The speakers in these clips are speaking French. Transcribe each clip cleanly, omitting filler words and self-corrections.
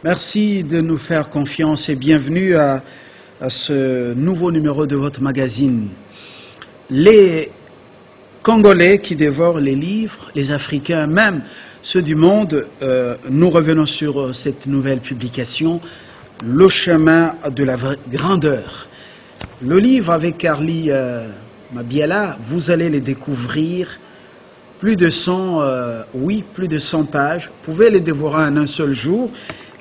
Merci de nous faire confiance et bienvenue à ce nouveau numéro de votre magazine. Les Congolais qui dévorent les livres, les Africains, même ceux du monde, nous revenons sur cette nouvelle publication, Le chemin de la grandeur. Le livre avec Carly Mabiala, vous allez les découvrir, plus de 100 pages. Vous pouvez les dévorer en un seul jour.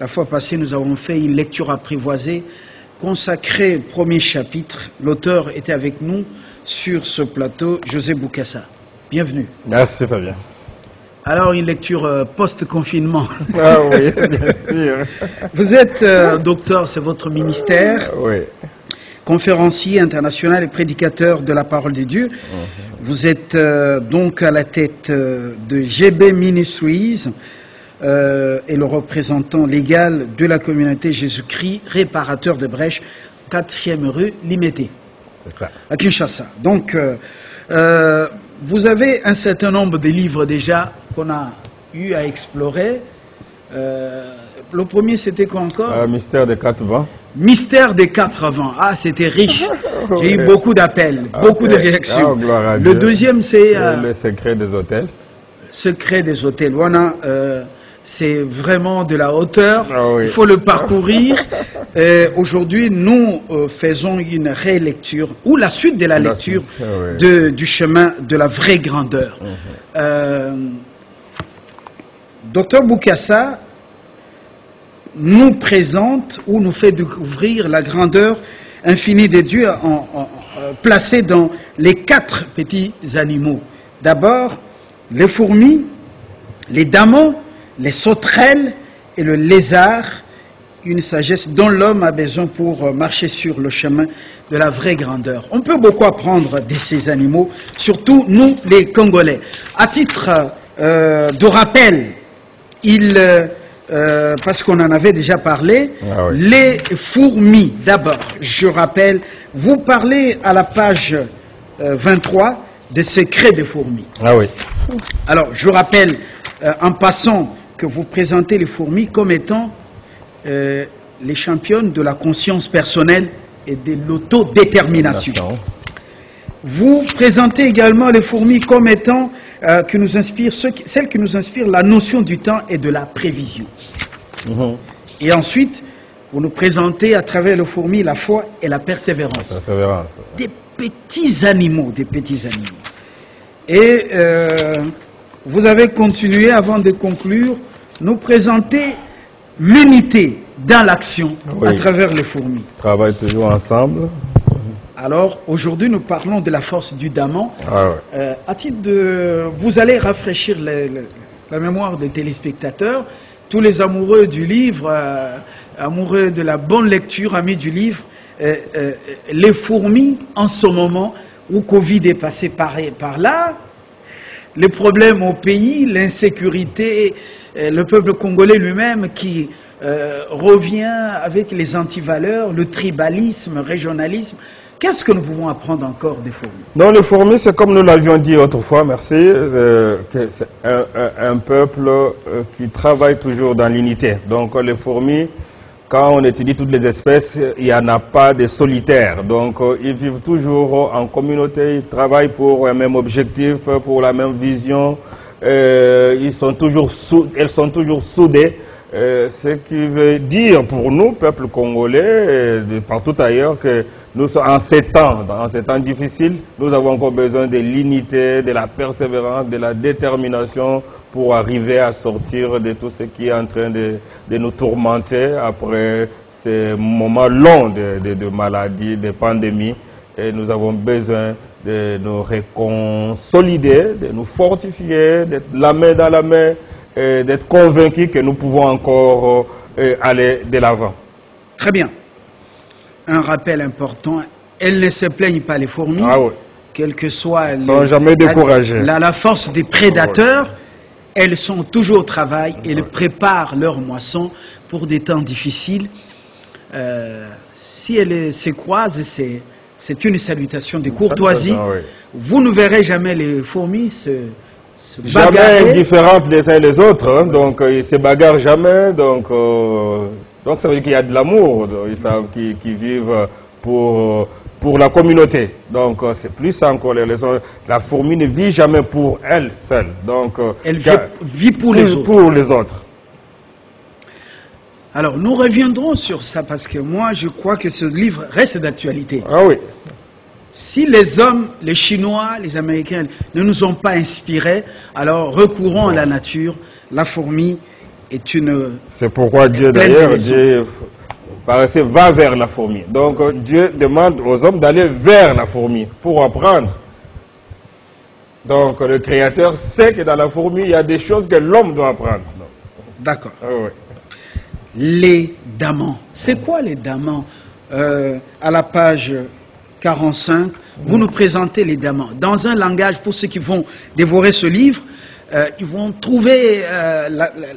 La fois passée, nous avons fait une lecture apprivoisée consacrée au premier chapitre. L'auteur était avec nous sur ce plateau, José Boukassa. Bienvenue. Merci Fabien. Alors, une lecture post-confinement. Ah oui, bien sûr. Vous êtes docteur, c'est votre ministère. Oui. Conférencier international et prédicateur de la parole de Dieu. Vous êtes donc à la tête de GB Ministries et le représentant légal de la communauté Jésus-Christ, réparateur de brèches, 4e rue Limité. C'est ça. À Kinshasa. Donc, vous avez un certain nombre de livres déjà qu'on a eu à explorer. Le premier, c'était quoi encore? Mystère des 4 vents. Mystère des 4 vents. Ah, c'était riche. J'ai eu beaucoup d'appels, beaucoup de réactions. Gloire à Le Dieu. deuxième, c'est... Le secret des hôtels. Secret des hôtels. Voilà, c'est vraiment de la hauteur. Ah oui. Il faut le parcourir. Aujourd'hui, nous faisons une rélecture, ou la suite de la lecture du chemin de la vraie grandeur. Docteur Boukassa nous présente ou nous fait découvrir la grandeur infinie de Dieu placée dans les 4 petits animaux. D'abord, les fourmis, les damons, les sauterelles et le lézard, une sagesse dont l'homme a besoin pour marcher sur le chemin de la vraie grandeur. On peut beaucoup apprendre de ces animaux, surtout nous les Congolais. À titre de rappel, parce qu'on en avait déjà parlé, les fourmis, d'abord, je rappelle, vous parlez à la page 23 des secrets des fourmis. Ah oui. Alors, je rappelle, en passant, que vous présentez les fourmis comme étant les championnes de la conscience personnelle et de l'autodétermination. Vous présentez également les fourmis comme étant celles qui nous inspirent la notion du temps et de la prévision. Et ensuite, vous nous présentez à travers les fourmis la foi et la persévérance. Des petits animaux, Et vous avez continué, avant de conclure, nous présenter l'unité dans l'action à travers les fourmis. On travaille toujours ensemble. Alors, aujourd'hui, nous parlons de la force du daman. À titre de... Vous allez rafraîchir la mémoire des téléspectateurs. Tous les amoureux du livre, amoureux de la bonne lecture, amis du livre, les fourmis, en ce moment où Covid est passé par là, les problèmes au pays, l'insécurité, le peuple congolais lui-même qui revient avec les antivaleurs, le tribalisme, le régionalisme. Qu'est-ce que nous pouvons apprendre encore des fourmis? Non, les fourmis, c'est comme nous l'avions dit autrefois, merci, que c'est un peuple qui travaille toujours dans l'unité. Donc les fourmis, quand on étudie toutes les espèces, il n'y en a pas de solitaires. Donc ils vivent toujours en communauté, ils travaillent pour un même objectif, pour la même vision. Elles sont toujours soudées. Ce qui veut dire pour nous, peuple congolais, de partout ailleurs, que nous sommes en ces temps difficiles, nous avons encore besoin de l'unité, de la persévérance, de la détermination pour arriver à sortir de tout ce qui est en train de nous tourmenter après ces moments longs de maladies, de pandémies. Et nous avons besoin de nous réconsolider, de nous fortifier, d'être la main dans la main, et d'être convaincus que nous pouvons encore aller de l'avant. Très bien. Un rappel important, elles ne se plaignent pas, les fourmis, quelle que soit jamais découragées. La force des prédateurs, elles sont toujours au travail, elles préparent leur moisson pour des temps difficiles. Si elles se croisent, c'est une salutation de courtoisie. Vous ne verrez jamais les fourmis se jamais différentes les uns les autres, hein, donc ils ne se bagarrent jamais, donc ça veut dire qu'il y a de l'amour, ils savent qu'ils vivent pour la communauté. Donc c'est plus encore la fourmi ne vit jamais pour elle seule, donc elle vit pour les autres. Pour les autres. Alors nous reviendrons sur ça parce que moi je crois que ce livre reste d'actualité. Ah oui. Si les hommes, les Chinois, les Américains ne nous ont pas inspirés, alors recourons à la nature. La fourmi est une... C'est pourquoi Dieu d'ailleurs, Dieu paraissait va vers la fourmi. Donc Dieu demande aux hommes d'aller vers la fourmi pour apprendre. Donc le Créateur sait que dans la fourmi, il y a des choses que l'homme doit apprendre. D'accord. Ah oui. Les damans. C'est quoi les damans? À la page 45, vous nous présentez les damans. Dans un langage, pour ceux qui vont dévorer ce livre, ils vont trouver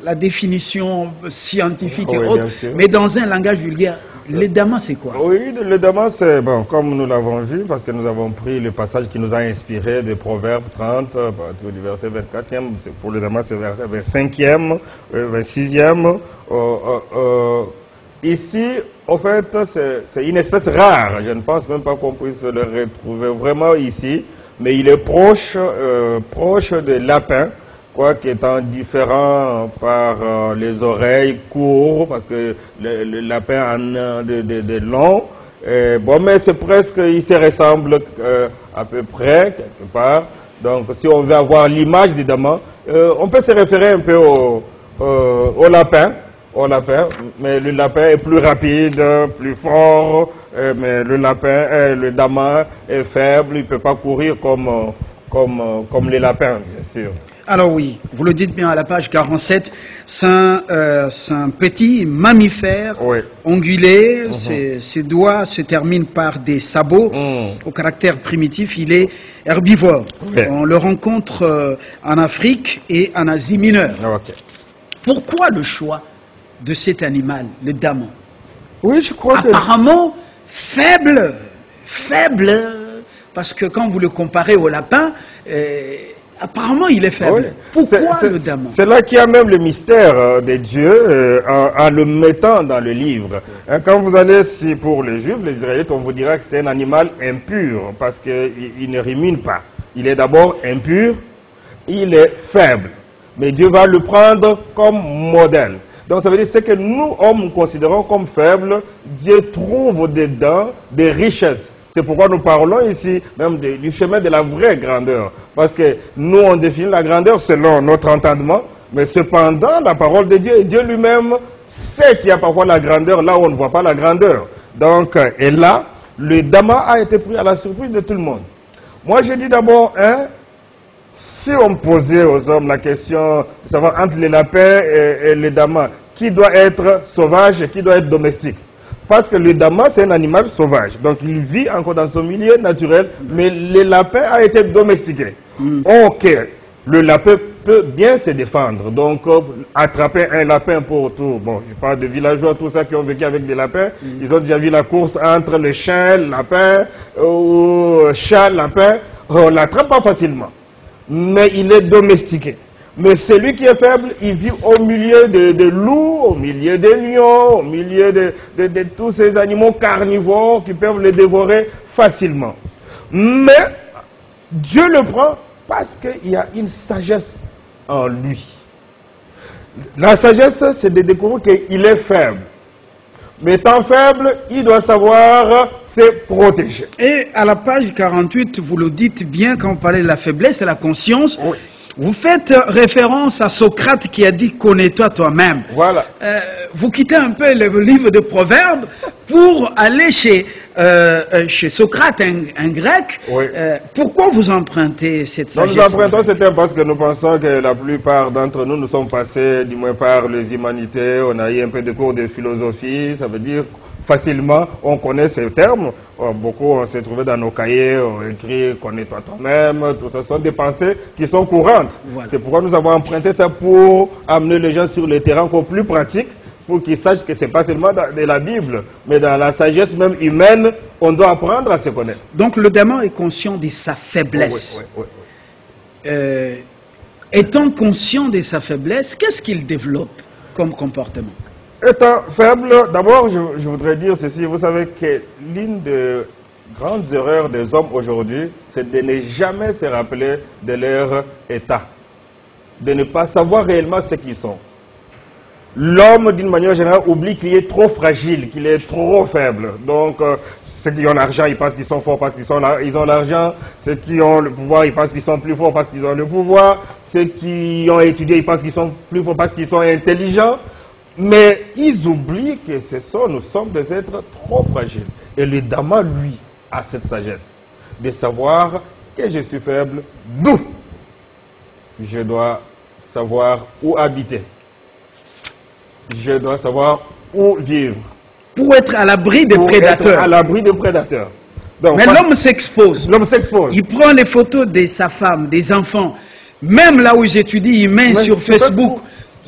la définition scientifique et autres, mais dans un langage vulgaire, les damans, c'est quoi? Oui, les damans, c'est, bon, comme nous l'avons vu, parce que nous avons pris le passage qui nous a inspiré des Proverbes 30, du verset 24e, pour les damans, c'est verset 25e, 26e. Ici, en fait, c'est une espèce rare. Je ne pense même pas qu'on puisse le retrouver vraiment ici, mais il est proche des lapins, quoique étant différent par les oreilles courtes, parce que le lapin en a de longs. Bon, mais c'est presque, il se ressemble à peu près, quelque part. Donc, si on veut avoir l'image des damas, on peut se référer un peu au lapin. Mais le lapin est plus rapide, plus fort, mais le damas est faible, il ne peut pas courir comme les lapins, bien sûr. Alors oui, vous le dites bien à la page 47, c'est un petit mammifère ongulé, ses doigts se terminent par des sabots, au caractère primitif, il est herbivore. On le rencontre en Afrique et en Asie mineure. Pourquoi le choix de cet animal, le daman? Oui, je crois apparemment faible, parce que quand vous le comparez au lapin, apparemment il est faible. Oui. Pourquoi le daman? C'est là qu'il y a même le mystère de Dieu en le mettant dans le livre. Quand vous allez, si pour les Juifs, les Israélites, on vous dira que c'est un animal impur, parce qu'il ne rumine pas. Il est d'abord impur, il est faible. Mais Dieu va le prendre comme modèle. Donc ça veut dire ce que nous, hommes, considérons comme faibles, Dieu trouve dedans des richesses. C'est pourquoi nous parlons ici même du chemin de la vraie grandeur. Parce que nous, on définit la grandeur selon notre entendement, mais cependant, la parole de Dieu, et Dieu lui-même sait qu'il y a parfois la grandeur là où on ne voit pas la grandeur. Donc, et là, le damas a été pris à la surprise de tout le monde. Moi, je dis d'abord, si on posait aux hommes la question de savoir entre les lapins et les damas, qui doit être sauvage et qui doit être domestique? Parce que le damas, c'est un animal sauvage. Donc, il vit encore dans son milieu naturel, mais le lapin a été domestiqué. Ok, le lapin peut bien se défendre. Donc, attraper un lapin pour tout. Bon, je parle de villageois, tout ça qui ont vécu avec des lapins. Ils ont déjà vu la course entre le chien, le lapin, ou chat, lapin. On l'attrape pas facilement. Mais il est domestiqué. Mais celui qui est faible, il vit au milieu de loups, au milieu des lions, au milieu de tous ces animaux carnivores qui peuvent le dévorer facilement. Mais Dieu le prend parce qu'il y a une sagesse en lui. La sagesse, c'est de découvrir qu'il est faible. Mais étant faible, il doit savoir se protéger. Et à la page 48, vous le dites bien quand vous parlez de la faiblesse et la conscience. Oui. Vous faites référence à Socrate qui a dit « connais-toi toi-même ». Voilà. Vous quittez un peu le livre de Proverbes pour aller chez Socrate, un grec. Oui. Pourquoi vous empruntez cette sagesse? Nous empruntons, c'était parce que nous pensons que la plupart d'entre nous, nous sommes passés, du moins par les humanités, on a eu un peu de cours de philosophie, ça veut dire facilement, on connaît ces termes. Beaucoup, on s'est trouvé dans nos cahiers, on écrit « connais-toi toi-même », tout ça sont des pensées qui sont courantes. Voilà. C'est pourquoi nous avons emprunté ça pour amener les gens sur le terrain encore plus pratique, pour qu'ils sachent que ce n'est pas seulement de la Bible, mais dans la sagesse même humaine, on doit apprendre à se connaître. Donc le daman est conscient de sa faiblesse. Oui. Étant conscient de sa faiblesse, qu'est-ce qu'il développe comme comportement? Étant faible, d'abord, je voudrais dire ceci. Vous savez que l'une des grandes erreurs des hommes aujourd'hui, c'est de ne jamais se rappeler de leur état, de ne pas savoir réellement ce qu'ils sont. L'homme, d'une manière générale, oublie qu'il est trop fragile, qu'il est trop faible. Donc, ceux qui ont l'argent, ils pensent qu'ils sont forts parce qu'ils ont l'argent. Ceux qui ont le pouvoir, ils pensent qu'ils sont plus forts parce qu'ils ont le pouvoir. Ceux qui ont étudié, ils pensent qu'ils sont plus forts parce qu'ils sont intelligents. Mais ils oublient que nous sommes des êtres trop fragiles. Et le Dhamma, lui, a cette sagesse de savoir que je suis faible, d'où je dois savoir où habiter. Je dois savoir où vivre. Pour être à l'abri des prédateurs. Être à l'abri des prédateurs. Donc, mais l'homme s'expose. L'homme s'expose. Il prend les photos de sa femme, des enfants. Même là où j'étudie, il met sur Facebook.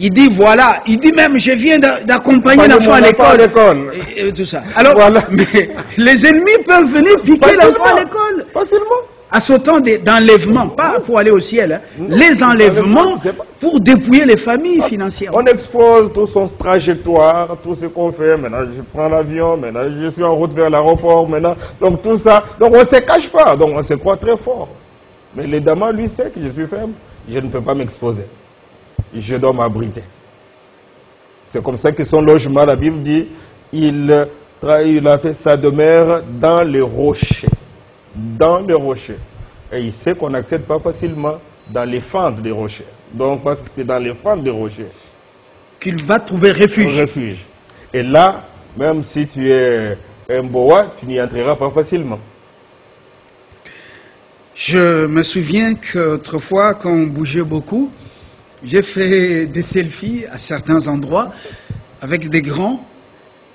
Il dit voilà, il dit même je viens d'accompagner l'enfant à l'école. Et tout ça. Alors, voilà. Mais les ennemis peuvent venir piquer l'enfant à l'école. Facilement. À ce temps d'enlèvement, pas pour aller au ciel, hein. Les enlèvements pour dépouiller les familles financièrement. On expose toute son trajectoire, tout ce qu'on fait. Maintenant, je prends l'avion, maintenant, je suis en route vers l'aéroport, maintenant. Donc, tout ça. Donc, on ne se cache pas. Donc, on se croit très fort. Mais le Dhamma, lui, sait que je suis faible. Je ne peux pas m'exposer. Je dois m'abriter. C'est comme ça que son logement, la Bible dit, il a fait sa demeure dans les rochers. Dans les rochers. Et il sait qu'on n'accède pas facilement dans les fentes des rochers. Donc, parce que c'est dans les fentes des rochers qu'il va trouver refuge. Et là, même si tu es un boa, tu n'y entreras pas facilement. Je me souviens qu'autrefois, quand on bougeait beaucoup, j'ai fait des selfies à certains endroits avec des grands.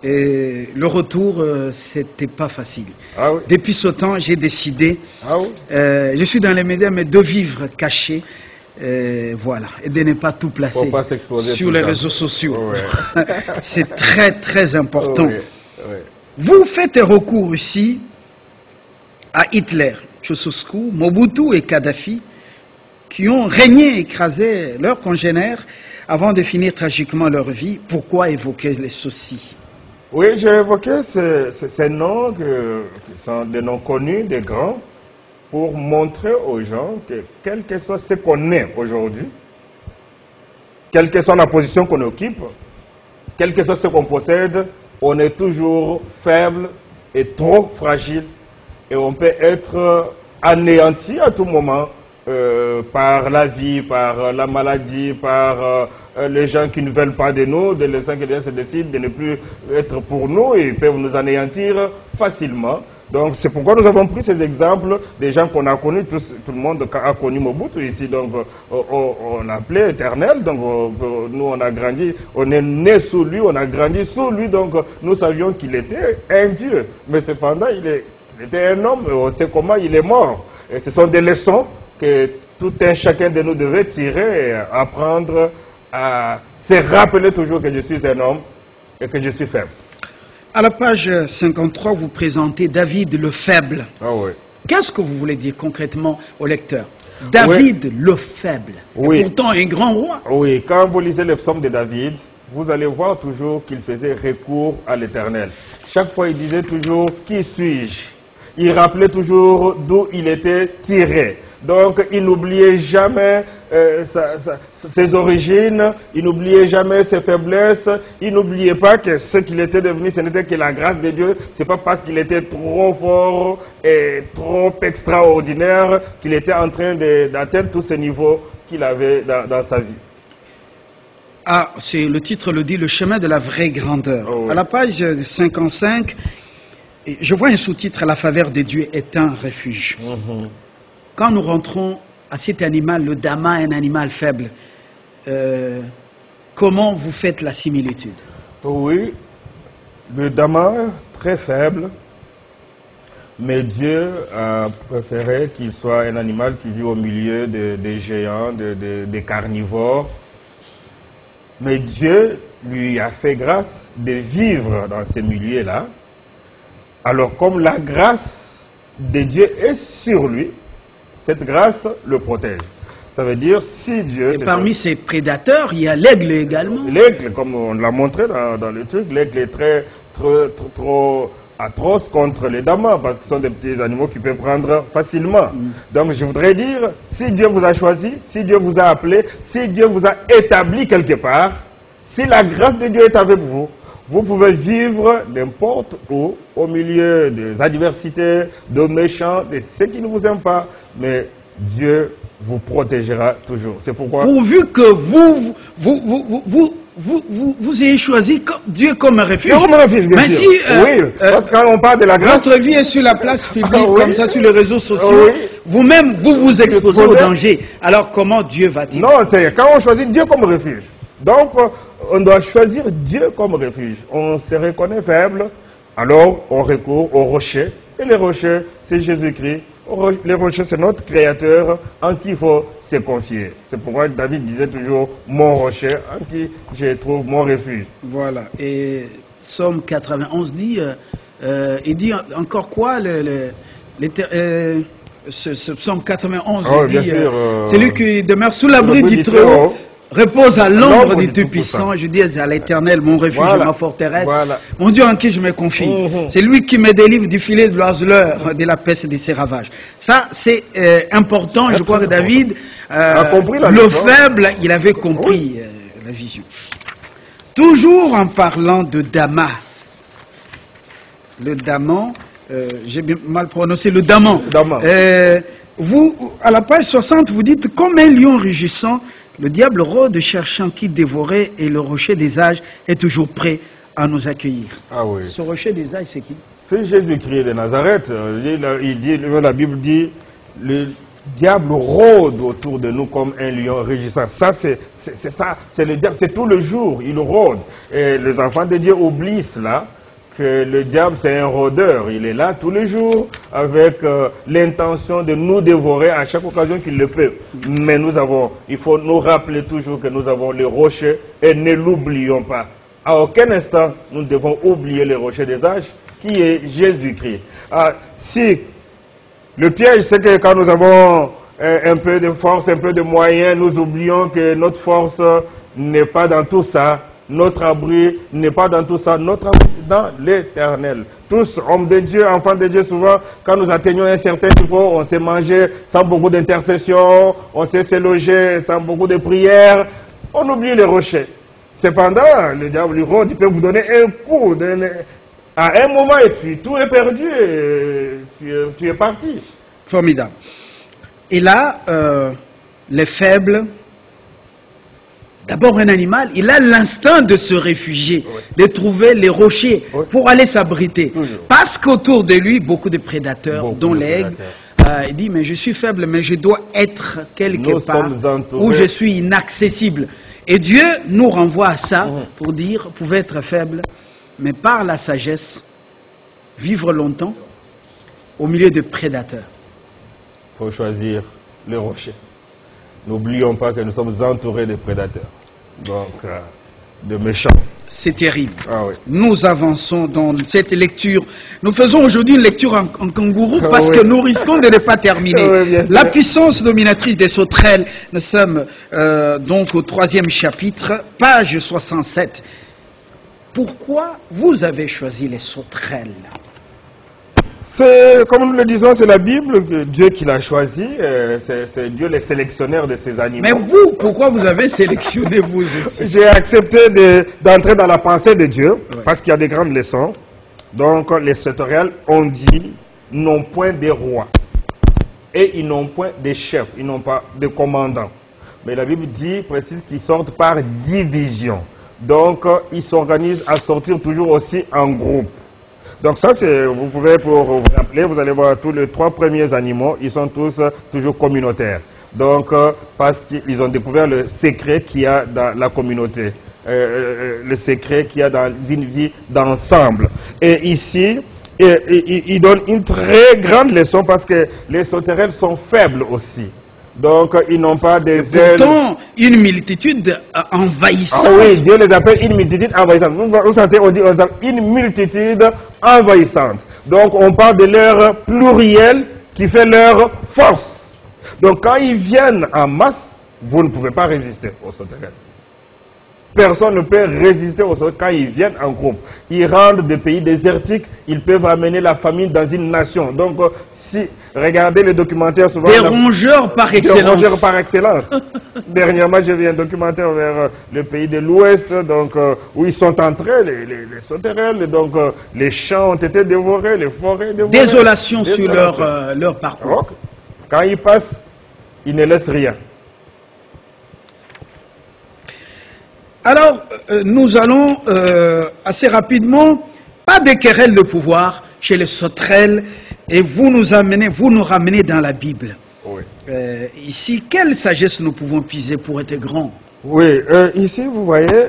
Et le retour, c'était pas facile. Ah oui. Depuis ce temps, j'ai décidé, je suis dans les médias, mais de vivre caché, voilà, et de ne pas tout placer sur les réseaux sociaux. Ouais. C'est très, très important. Ouais. Ouais. Vous faites recours ici à Hitler, Ceausescu, Mobutu et Kadhafi, qui ont régné et écrasé leurs congénères avant de finir tragiquement leur vie. Pourquoi évoquer les ceci? Oui, j'ai évoqué ces noms qui sont des noms connus, des grands, pour montrer aux gens que quel que soit ce qu'on est aujourd'hui, quelle que soit la position qu'on occupe, quel que soit ce qu'on possède, on est toujours faible et trop fragile et on peut être anéanti à tout moment par la vie, par la maladie, par les gens qui ne veulent pas de nous, les gens qui se décident de ne plus être pour nous, et ils peuvent nous anéantir facilement. Donc c'est pourquoi nous avons pris ces exemples des gens qu'on a connus, tout le monde a connu Mobutu ici, donc on l'appelait éternel, donc nous on a grandi, on est né sous lui, on a grandi sous lui, donc nous savions qu'il était un Dieu, mais cependant il était un homme, on sait comment il est mort. Et ce sont des leçons que tout un chacun de nous devait tirer et apprendre à se rappeler toujours que je suis un homme et que je suis faible. À la page 53, vous présentez David le faible. Ah oui. Qu'est-ce que vous voulez dire concrètement au lecteur? David le faible, oui. Pourtant un grand roi. Oui, quand vous lisez les psaumes de David, vous allez voir toujours qu'il faisait recours à l'Éternel. Chaque fois, il disait toujours « Qui suis-je » Il rappelait toujours d'où il était tiré. Donc, il n'oubliait jamais ses origines, il n'oubliait jamais ses faiblesses, il n'oubliait pas que ce qu'il était devenu, ce n'était que la grâce de Dieu. C'est pas parce qu'il était trop fort et trop extraordinaire qu'il était en train d'atteindre tous ces niveaux qu'il avait dans sa vie. Ah, c'est le titre le dit, le chemin de la vraie grandeur. Oh, oui. À la page 55, je vois un sous-titre, la faveur de Dieu est un refuge. Quand nous rentrons à cet animal, le Dhamma, un animal faible, comment vous faites la similitude? Oui, le Dhamma, très faible, mais Dieu a préféré qu'il soit un animal qui vit au milieu des géants, des carnivores. Mais Dieu lui a fait grâce de vivre dans ces milieux-là. Alors, comme la grâce de Dieu est sur lui, cette grâce le protège. Ça veut dire si Dieu... Et parmi ces prédateurs, il y a l'aigle également. L'aigle, comme on l'a montré dans le truc, l'aigle est trop atroce contre les damas, parce que ce sont des petits animaux qui peuvent prendre facilement. Donc je voudrais dire, si Dieu vous a choisi, si Dieu vous a appelé, si Dieu vous a établi quelque part, si la grâce de Dieu est avec vous, vous pouvez vivre n'importe où, au milieu des adversités, de méchants, de ceux qui ne vous aiment pas, mais Dieu vous protégera toujours. C'est pourquoi... Pourvu que vous ayez choisi Dieu comme refuge. Dieu comme refuge, bien mais sûr. si, oui, parce que quand on parle de la grâce... Votre vie est sur la place publique, oui. comme ça, sur les réseaux sociaux. Oui. Vous-même, vous exposez au danger. Alors comment Dieu va-t-il? Non, c'est quand on choisit Dieu comme refuge. Donc, on doit choisir Dieu comme refuge. On se reconnaît faible, alors on recourt aux rochers. Et les rochers, c'est Jésus-Christ. Les rochers, c'est notre Créateur en qui il faut se confier. C'est pourquoi David disait toujours « mon rocher en qui je trouve mon refuge ». Voilà. Et Psaume 91 dit, il dit encore quoi ce Psaume 91, oh, il dit, c'est lui qui demeure sous l'abri du Très-Haut, repose à l'ombre du Tout-Puissant. Je dis à l'Éternel, mon refuge, ma forteresse, mon Dieu en qui je me confie. C'est lui qui me délivre du filet de l'oiseleur, de la peste et de ses ravages. Ça, c'est important. Je crois que David, le faible, il avait compris la vision. Toujours en parlant de Damas, le Daman, j'ai bien mal prononcé, le Daman. Vous, à la page 60, vous dites, comme un lion rugissant, le diable rôde cherchant qui dévorer et le rocher des âges est toujours prêt à nous accueillir. Ah oui. Ce rocher des âges, c'est qui? C'est Jésus-Christ de Nazareth. La Bible dit, le diable rôde autour de nous comme un lion rugissant. Ça, c'est ça, c'est le diable, c'est tout le jour, il rôde. Et les enfants de Dieu oublient cela, que le diable, c'est un rôdeur. Il est là tous les jours avec l'intention de nous dévorer à chaque occasion qu'il le peut. Mais il faut nous rappeler toujours que nous avons le rocher et ne l'oublions pas. À aucun instant, nous devons oublier le rocher des âges qui est Jésus-Christ. Si le piège, c'est que quand nous avons un peu de force, un peu de moyens, nous oublions que notre force n'est pas dans tout ça. Notre abri n'est pas dans tout ça. Notre abri, c'est dans l'Éternel. Tous, hommes de Dieu, enfants de Dieu, souvent, quand nous atteignons un certain niveau, on s'est mangé sans beaucoup d'intercession, on s'est se loger sans beaucoup de prières. On oublie les rochers. Cependant, le diable lui rôde, il peut vous donner un coup. À un moment, et puis tout est perdu, et tu es parti. Formidable. Et là, les faibles, d'abord un animal, il a l'instinct de se réfugier, de trouver les rochers pour aller s'abriter. Parce qu'autour de lui, beaucoup de prédateurs, dont l'aigle, il dit, mais je suis faible, mais je dois être quelque part où je suis inaccessible. Et Dieu nous renvoie à ça pour dire, vous pouvez être faible, mais par la sagesse, vivre longtemps au milieu de prédateurs. Il faut choisir le rocher. N'oublions pas que nous sommes entourés de prédateurs, donc de méchants. C'est terrible. Ah oui. Nous avançons dans cette lecture. Nous faisons aujourd'hui une lecture en kangourou parce que nous risquons de ne pas terminer. La puissance dominatrice des sauterelles. Nous sommes donc au 3e chapitre, page 67. Pourquoi vous avez choisi les sauterelles? Comme nous le disons, c'est la Bible, Dieu qui l'a choisi, c'est Dieu le sélectionneur de ces animaux. Mais vous, pourquoi vous avez sélectionné vous aussi? J'ai accepté d'entrer dans la pensée de Dieu, parce qu'il y a des grandes leçons. Donc les sauterelles ont dit, n'ont point de rois, et ils n'ont point de chefs, ils n'ont pas de commandants. Mais la Bible dit, précise qu'ils sortent par division. Donc ils s'organisent à sortir toujours aussi en groupe. Donc ça, vous pouvez, pour vous rappeler, vous allez voir tous les 3 premiers animaux, ils sont tous toujours communautaires. Donc, parce qu'ils ont découvert le secret qu'il y a dans la communauté, le secret qu'il y a dans une vie d'ensemble. Et ici, il donne une très grande leçon parce que les sauterelles sont faibles aussi. Donc, ils n'ont pas des ailes. Pourtant, une multitude envahissante. Ah oui, Dieu les appelle une multitude envahissante. Vous sentez, on dit une multitude envahissante. Donc, on parle de leur pluriel qui fait leur force. Donc quand ils viennent en masse, vous ne pouvez pas résister aux sauterelles. Personne ne peut résister aux sauterelles quand ils viennent en groupe. Ils rentrent des pays désertiques, ils peuvent amener la famine dans une nation. Donc si, regardez les documentaires souvent... Des rongeurs par excellence. Des rongeurs par excellence. Dernièrement, j'ai vu un documentaire vers le pays de l'Ouest, donc où ils sont entrés, les sauterelles, donc les champs ont été dévorés, les forêts dévorées. Désolation sur leur parcours. Donc, quand ils passent, ils ne laissent rien. Alors, nous allons assez rapidement, pas de querelle de pouvoir chez les sauterelles, et vous nous ramenez dans la Bible. Oui. Ici, quelle sagesse nous pouvons puiser pour être grands? Oui, ici, vous voyez,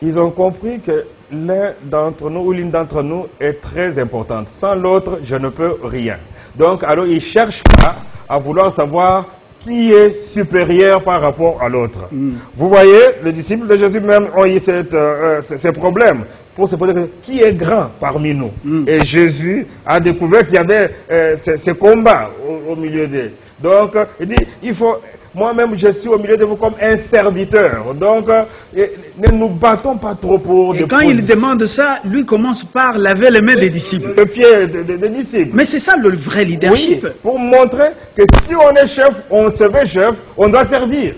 ils ont compris que l'un d'entre nous ou l'une d'entre nous est très importante. Sans l'autre, je ne peux rien. Donc, alors, ils ne cherchent pas à vouloir savoir qui est supérieur par rapport à l'autre. Vous voyez, les disciples de Jésus même ont eu ces problèmes pour se poser qui est grand parmi nous. Et Jésus a découvert qu'il y avait ces combats au milieu d'eux. Donc, il dit, il faut... Moi-même, je suis au milieu de vous comme un serviteur. Donc, ne nous battons pas trop pour... Et quand il demande ça, lui commence par laver les mains des disciples. Le pied des disciples. Mais c'est ça le vrai leadership. Oui, pour montrer que si on est chef, on se fait chef, on doit servir.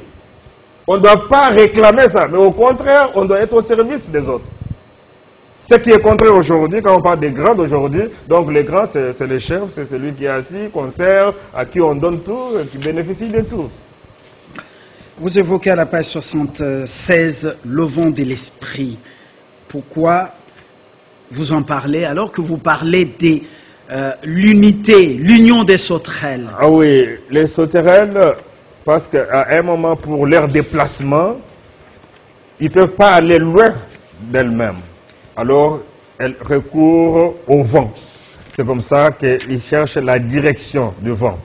On ne doit pas réclamer ça, mais au contraire, on doit être au service des autres. Ce qui est contraire aujourd'hui, quand on parle des grands d'aujourd'hui, donc les grands, c'est les chefs, c'est celui qui est assis, qu'on sert, à qui on donne tout, qui bénéficie de tout. Vous évoquez à la page 76 le vent de l'esprit. Pourquoi vous en parlez alors que vous parlez de l'unité, l'union des sauterelles? Ah oui, les sauterelles, parce qu'à un moment, pour leur déplacement, ils ne peuvent pas aller loin d'elles-mêmes. Alors, elles recourent au vent. C'est comme ça qu'ils cherchent la direction du vent.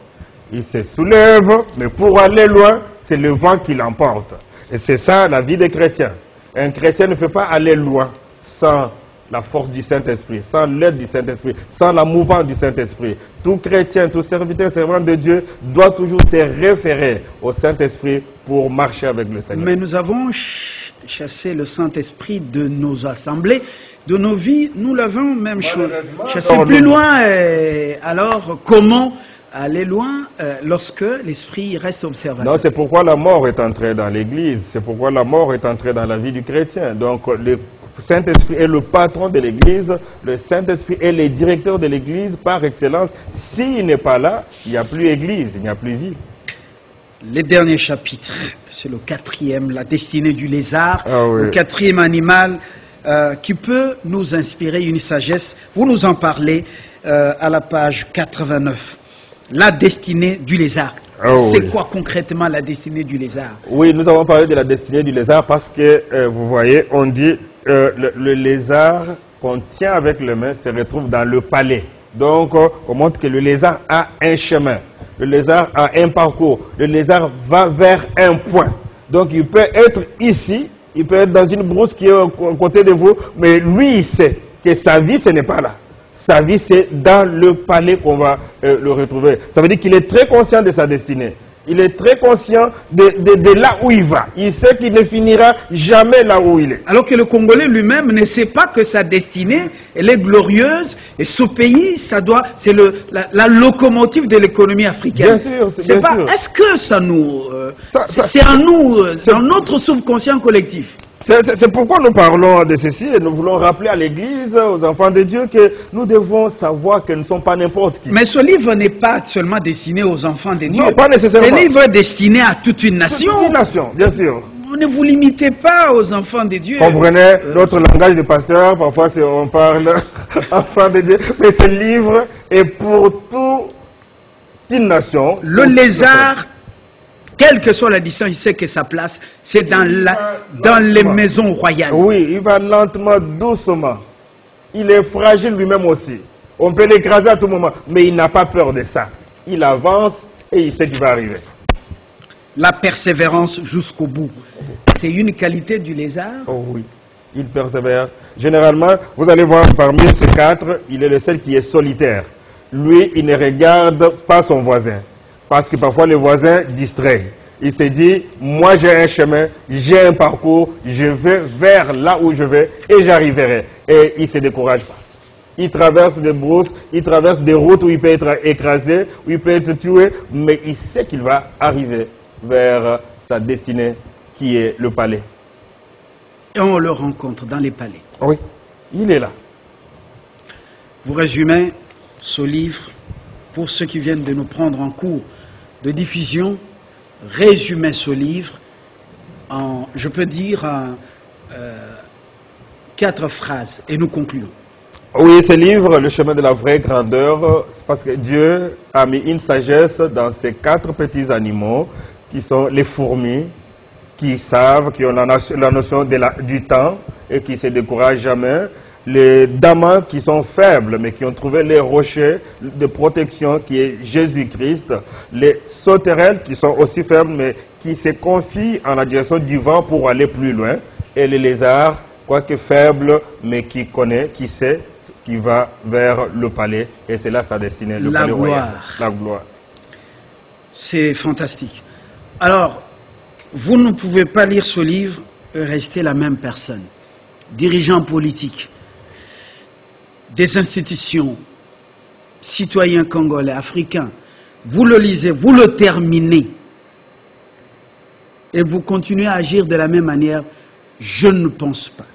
Ils se soulèvent, mais pour aller loin, c'est le vent qui l'emporte. Et c'est ça la vie des chrétiens. Un chrétien ne peut pas aller loin sans la force du Saint-Esprit, sans l'aide du Saint-Esprit, sans la mouvance du Saint-Esprit. Tout chrétien, tout serviteur, servant de Dieu doit toujours se référer au Saint-Esprit pour marcher avec le Seigneur. Mais nous avons chassé le Saint-Esprit de nos assemblées, de nos vies, nous l'avons même chassé plus loin. Alors, comment aller loin lorsque l'esprit reste observateur? Non, c'est pourquoi la mort est entrée dans l'Église. C'est pourquoi la mort est entrée dans la vie du chrétien. Donc, le Saint-Esprit est le patron de l'Église. Le Saint-Esprit est le directeur de l'Église par excellence. S'il n'est pas là, il n'y a plus Église, il n'y a plus vie. Les derniers chapitres, c'est le 4e, la destinée du lézard, oui. Le 4e animal qui peut nous inspirer une sagesse. Vous nous en parlez à la page 89. La destinée du lézard. C'est quoi concrètement la destinée du lézard? Oui, nous avons parlé de la destinée du lézard parce que, vous voyez, on dit le lézard qu'on tient avec les mains se retrouve dans le palais. Donc, on montre que le lézard a un chemin. Le lézard a un parcours. Le lézard va vers un point. Donc, il peut être ici, il peut être dans une brousse qui est à côté de vous, mais lui, il sait que sa vie, ce n'est pas là. Sa vie, c'est dans le palais qu'on va le retrouver. Ça veut dire qu'il est très conscient de sa destinée. Il est très conscient de là où il va. Il sait qu'il ne finira jamais là où il est. Alors que le Congolais lui-même ne sait pas que sa destinée, elle est glorieuse. Et ce pays, c'est la locomotive de l'économie africaine. Bien sûr, c'est bien sûr. Est-ce que ça nous... c'est en nous, c'est en notre subconscient collectif. C'est pourquoi nous parlons de ceci et nous voulons rappeler à l'Église, aux enfants de Dieu, que nous devons savoir que nous ne sommes pas n'importe qui. Mais ce livre n'est pas seulement destiné aux enfants de Dieu. Non, pas nécessairement. Ce livre est destiné à toute une nation. Toute une nation, bien sûr. Ne vous limitez pas aux enfants de Dieu. Comprenez notre langage de pasteur, parfois on parle enfants de Dieu, mais ce livre est pour toute une nation. Le lézard... Quelle que soit la distance, il sait que sa place, c'est dans les maisons royales. Oui, il va lentement, doucement. Il est fragile lui-même aussi. On peut l'écraser à tout moment, mais il n'a pas peur de ça. Il avance et il sait qu'il va arriver. La persévérance jusqu'au bout, c'est une qualité du lézard? Oh oui, il persévère. Généralement, vous allez voir parmi ces 4, il est le seul qui est solitaire. Lui, il ne regarde pas son voisin. parce que parfois les voisins distraient. Il s'est dit, moi j'ai un chemin, j'ai un parcours, je vais vers là où je vais et j'arriverai. Et il ne se décourage pas. Il traverse des brousses, il traverse des routes où il peut être écrasé, où il peut être tué, mais il sait qu'il va arriver vers sa destinée qui est le palais. Et on le rencontre dans les palais. Oui, il est là. Vous résumez ce livre, pour ceux qui viennent de nous prendre en cours de diffusion, résumez ce livre en, je peux dire, en 4 phrases et nous concluons. Oui, ce livre, Le chemin de la vraie grandeur, c'est parce que Dieu a mis une sagesse dans ces 4 petits animaux qui sont les fourmis, qui savent, qui ont la notion du temps et qui ne se découragent jamais. Les damas qui sont faibles mais qui ont trouvé les rochers de protection qui est Jésus-Christ. Les sauterelles qui sont aussi faibles mais qui se confient en la direction du vent pour aller plus loin. Et les lézards, quoique faibles mais qui connaît, qui sait, qui va vers le palais. Et c'est là sa destinée, le palais royal. La gloire. C'est fantastique. Alors, vous ne pouvez pas lire ce livre et rester la même personne. Dirigeant politique, des institutions, citoyens congolais, africains, vous le lisez, vous le terminez et vous continuez à agir de la même manière, je ne pense pas.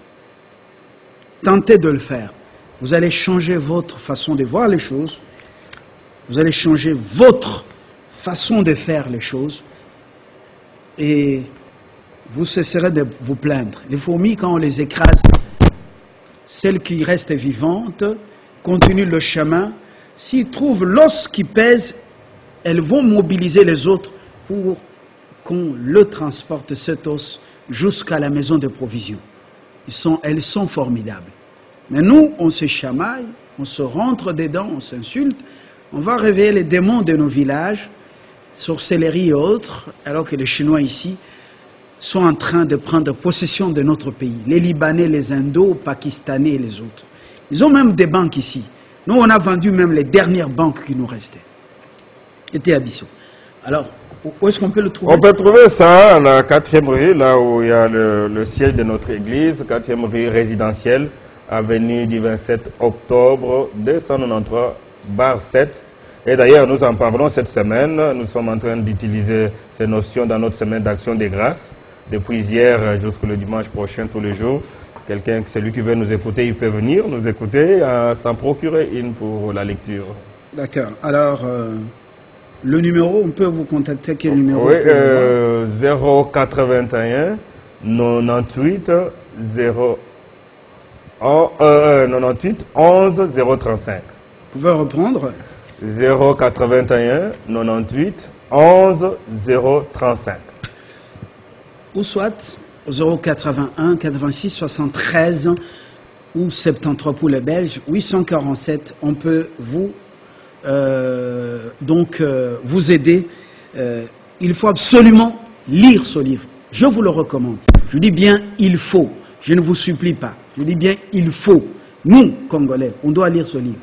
Tentez de le faire. Vous allez changer votre façon de voir les choses, vous allez changer votre façon de faire les choses et vous cesserez de vous plaindre. Les fourmis, quand on les écrase, celles qui restent vivantes continuent le chemin. S'ils trouvent l'os qui pèse, elles vont mobiliser les autres pour qu'on le transporte, cet os, jusqu'à la maison de provision. Elles sont formidables. Mais nous, on se chamaille, on se rentre dedans, on s'insulte, on va réveiller les démons de nos villages, sorcellerie et autres, alors que les Chinois ici sont en train de prendre possession de notre pays. Les Libanais, les Indo-Pakistanais et les autres. Ils ont même des banques ici. Nous, on a vendu même les dernières banques qui nous restaient. Était à Bissau. Alors, où est-ce qu'on peut le trouver? On peut trouver ça à la 4e rue, là où il y a le siège de notre église, 4e rue résidentielle, avenue du 27 octobre 293, bar 7. Et d'ailleurs, nous en parlons cette semaine. Nous sommes en train d'utiliser ces notions dans notre semaine d'action des grâces. Depuis hier jusqu'au dimanche prochain, tous les jours. Celui qui veut nous écouter, il peut venir nous écouter, s'en procurer une pour la lecture. D'accord. Alors, le numéro, on peut vous contacter quel numéro? Oui, 081 98 98 11 035. Vous pouvez reprendre? 081 98 11 035. Ou soit au 081 86 73 ou 73 pour les Belges, 847, on peut vous vous aider. Il faut absolument lire ce livre. Je vous le recommande. Je dis bien il faut. Je ne vous supplie pas. Je dis bien il faut. Nous, Congolais, on doit lire ce livre.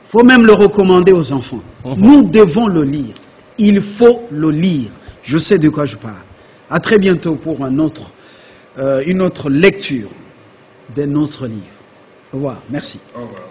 Il faut même le recommander aux enfants. Nous devons le lire. Il faut le lire. Je sais de quoi je parle. À très bientôt pour une autre lecture de notre livre. Au revoir. Merci. Au revoir.